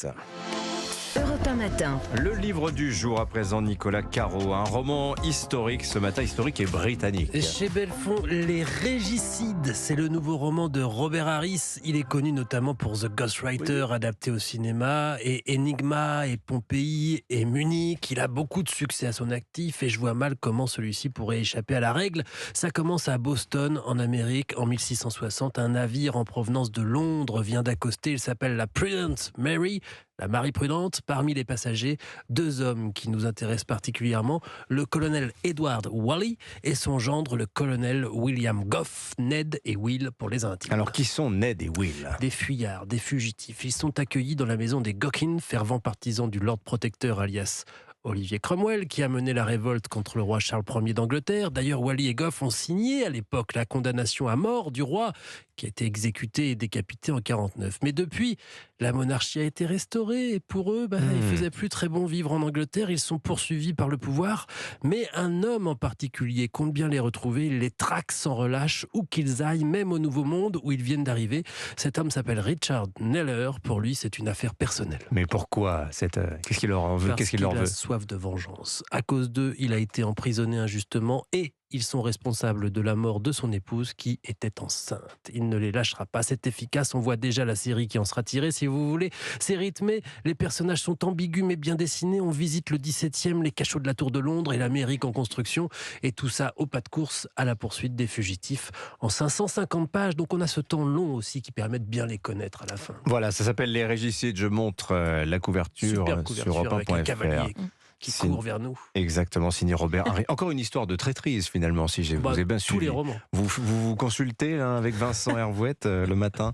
Europe 1 matin. Le livre du jour à présent, Nicolas Caro, un roman historique, ce matin historique et britannique. Chez Belfond, Les Régicides, c'est le nouveau roman de Robert Harris. Il est connu notamment pour The Ghostwriter, adapté au cinéma, et Enigma, et Pompéi, et Munich. Il a beaucoup de succès à son actif et je vois mal comment celui-ci pourrait échapper à la règle. Ça commence à Boston, en Amérique, en 1660. Un navire en provenance de Londres vient d'accoster. Il s'appelle la Prudent Mary, la Marie Prudente. Parmi les passagers, deux hommes qui nous intéressent particulièrement, le colonel Edward Whalley et son gendre, le colonel William Goff, Ned et Will pour les intimes. Alors qui sont Ned et Will ? Des fuyards, des fugitifs. Ils sont accueillis dans la maison des Gockin, fervents partisans du Lord Protecteur alias Olivier Cromwell, qui a mené la révolte contre le roi Charles Ier d'Angleterre. D'ailleurs, Whalley et Goff ont signé à l'époque la condamnation à mort du roi, qui a été exécuté et décapité en 1949. Mais depuis, la monarchie a été restaurée et pour eux, il faisait plus très bon vivre en Angleterre. Ils sont poursuivis par le pouvoir. Mais un homme en particulier compte bien les retrouver. Il les traque sans relâche, où qu'ils aillent, même au Nouveau Monde où ils viennent d'arriver. Cet homme s'appelle Richard Neller. Pour lui, c'est une affaire personnelle. Mais pourquoi qu'est-ce qu'il leur en veut ? Qu'est-ce qu'il leur veut ? Il a soif de vengeance. À cause d'eux, il a été emprisonné injustement et ils sont responsables de la mort de son épouse qui était enceinte. Il ne les lâchera pas, c'est efficace. On voit déjà la série qui en sera tirée, si vous voulez. C'est rythmé, les personnages sont ambigus mais bien dessinés. On visite le 17e, les cachots de la Tour de Londres et l'Amérique en construction. Et tout ça au pas de course à la poursuite des fugitifs en 550 pages. Donc on a ce temps long aussi qui permet de bien les connaître à la fin. Voilà, ça s'appelle Les Régicides. Je montre la couverture, sur avec un cavalier europe1.fr. qui court vers nous. Exactement, signé Robert Harris. Encore une histoire de traîtrise finalement, si vous avez bien suivi. Tous les romans. Vous consultez là, avec Vincent Hervouette le matin.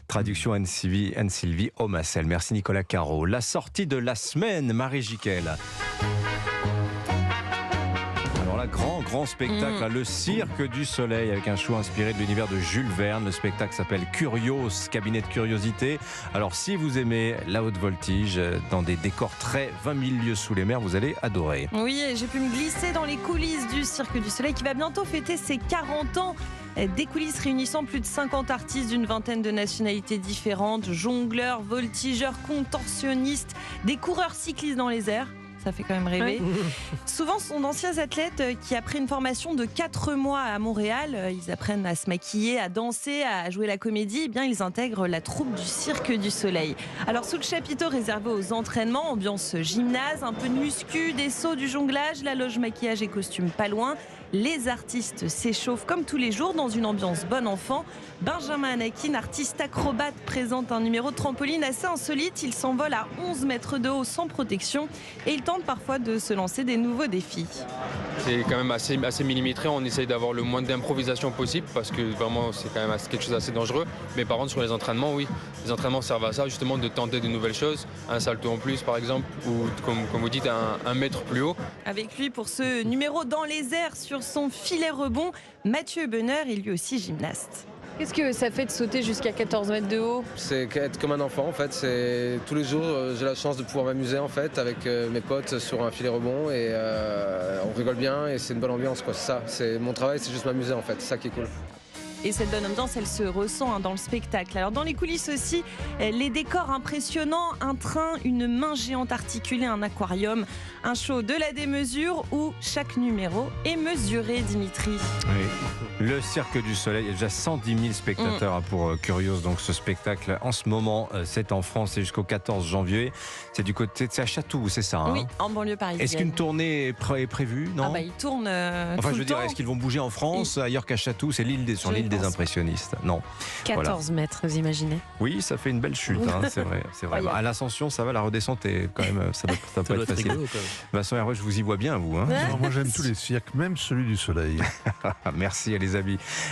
Traduction Anne-Sylvie Omassel. Merci Nicolas Caro. La sortie de la semaine, Marie Jiquel. Alors là, grand spectacle, là, le Cirque du Soleil, avec un show inspiré de l'univers de Jules Verne. Le spectacle s'appelle Curios, cabinet de curiosité. Alors si vous aimez la haute voltige, dans des décors très 20 000 lieues sous les mers, vous allez adorer. Oui, j'ai pu me glisser dans les coulisses du Cirque du Soleil qui va bientôt fêter ses 40 ans. Des coulisses réunissant plus de 50 artistes d'une vingtaine de nationalités différentes, jongleurs, voltigeurs, contorsionnistes, des coureurs cyclistes dans les airs. Ça fait quand même rêver. Ouais. Souvent, ce sont d'anciens athlètes qui, après une formation de 4 mois à Montréal, ils apprennent à se maquiller, à danser, à jouer la comédie. Eh bien, ils intègrent la troupe du Cirque du Soleil. Alors, sous le chapiteau réservé aux entraînements, ambiance gymnase, un peu de muscu, des sauts, du jonglage, la loge maquillage et costumes pas loin. Les artistes s'échauffent comme tous les jours dans une ambiance bon enfant. Benjamin Anakin, artiste acrobate, présente un numéro de trampoline assez insolite. Il s'envole à 11 mètres de haut sans protection et il tente parfois de se lancer des nouveaux défis. C'est quand même assez millimétré. On essaye d'avoir le moins d'improvisation possible parce que vraiment c'est quand même quelque chose d'assez dangereux. Mais par contre sur les entraînements, oui. Les entraînements servent à ça, justement de tenter de nouvelles choses. Un salto en plus par exemple ou comme vous dites un mètre plus haut. Avec lui pour ce numéro dans les airs sur son filet rebond, Mathieu Benner est lui aussi gymnaste. Qu'est-ce que ça fait de sauter jusqu'à 14 mètres de haut ? C'est être comme un enfant en fait. C'est tous les jours j'ai la chance de pouvoir m'amuser en fait avec mes potes sur un filet rebond et on rigole bien et c'est une bonne ambiance quoi. C'est ça. C'est mon travail, c'est juste m'amuser en fait. C'est ça qui est cool. Et cette bonne ambiance, elle se ressent dans le spectacle. Alors dans les coulisses aussi, les décors impressionnants, un train, une main géante articulée, un aquarium, un show de la démesure où chaque numéro est mesuré, Dimitri. Oui. Le Cirque du Soleil, il y a déjà 110 000 spectateurs pour Curios. Donc ce spectacle, en ce moment, c'est en France, c'est jusqu'au 14 janvier. C'est du côté, c'est à Chatou, c'est ça Oui, en banlieue parisienne. Est-ce qu'une tournée est prévue ? Non. Ils tournent enfin, je veux dire, est-ce qu'ils vont bouger en France, ailleurs qu'à Chatou ? C'est sur l'île des impressionnistes. Non. 14 mètres, vous imaginez ? Oui, ça fait une belle chute, c'est vrai. C'est vrai. À l'ascension, ça va, la redescente est quand même, ça peut être facile. Rigolo, Vincent Hervé, je vous y vois bien, vous. Moi, j'aime tous les cirques, même celui du Soleil. Merci, les amis.